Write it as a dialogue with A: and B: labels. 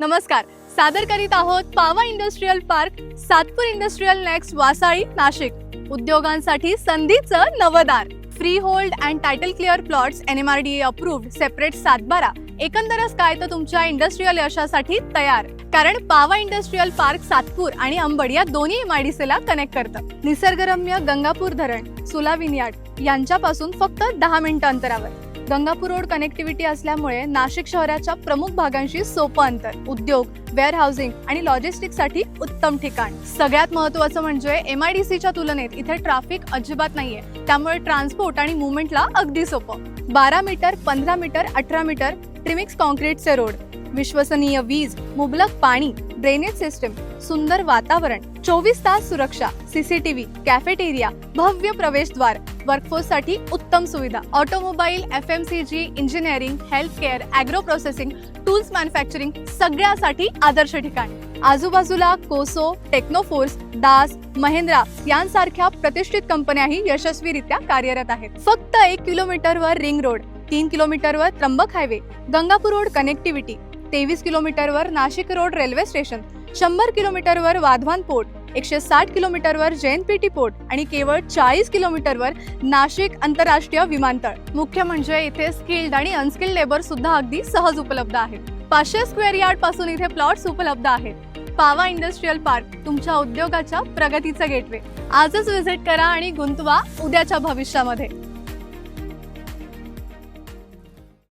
A: नमस्कार, सादर करीत आहोत Pawa industrial park, Satpur industrial next, Wasali, Nashik. उद्योगांसाठी संधीचं नवदार. Free hold and title clear plots, NMRDA approved, separate 7/12. एकंदरच काय तर तुमच्या इंडस्ट्रियल यशासाठी तयार. कारण पावा इंडस्ट्रियल पार्क सातपूर आणि अंबड या दोन्ही MIDC ला कनेक्ट करतं. निसर्गरम्य गंगापूर धरण, सुला विनयार्ड यांच्यापासून फक्त 10 मिनिटं अंतरावर. गंगापूर रोड कनेक्टिव्हिटी असल्यामुळे नाशिक शहराच्या प्रमुख भागांशी सोपं अंतर. उद्योग, वेअर हाऊसिंग आणि लॉजिस्टिक्स साठी उत्तम ठिकाण. सगळ्यात महत्त्वाचं म्हणजे MIDCच्या तुलनेत इथे ट्रॅफिक अजिबात नाहीये, त्यामुळे ट्रान्सपोर्ट आणि मुवमेंटला अगदी सोपं. 12 मीटर, 15 मीटर, 18 मीटर ट्रिमिक्स कॉन्क्रीटचे रोड, विश्वसनीय वीज, मुबलक पाणी, ड्रेनेज सिस्टम, सुंदर वातावरण, 24 तास सुरक्षा, CCTV, कॅफेटेरिया, भव्य प्रवेशद्वार, वर्कफोर्स साठी उत्तम सुविधा, automobile, FMCG, engineering, health care, agro processing, tools manufacturing सगळ्यासाठी आदर्श ठिकाण. आजूबाजूला कोसो, टेक्नोफोर्स, दास, महिंद्रा यांसारख्या प्रतिष्ठित कंपन्याही यशस्वीरित्या कार्यरत आहेत. फक्त 1 किलोमीटरवर रिंग रोड, 3 किलोमीटरवर Trimbak highway, Gangapur road connectivity, 23 किलोमीटरवर नाशिक रोड रेल्वे स्टेशन, 100 किलोमीटरवर वाधवान पोर्ट, 160 किलोमीटरवर JNPT पोर्ट आणि केवळ 40 किलोमीटरवर नाशिक आंतरराष्ट्रीय विमानतळ. मुख्य म्हणजे इथे स्किल्ड आणि अनस्किल्ड लेबर सुद्धा अगदी सहज उपलब्ध आहेत. 500 स्क्वेअर यार्ड पासून इथे प्लॉट्स उपलब्ध आहेत. पावा इंडस्ट्रियल पार्क, तुमच्या उद्योगाच्या प्रगतीचं गेटवे. आजच व्हिजिट करा आणि गुंतवा उद्याच्या भविष्यामध्ये.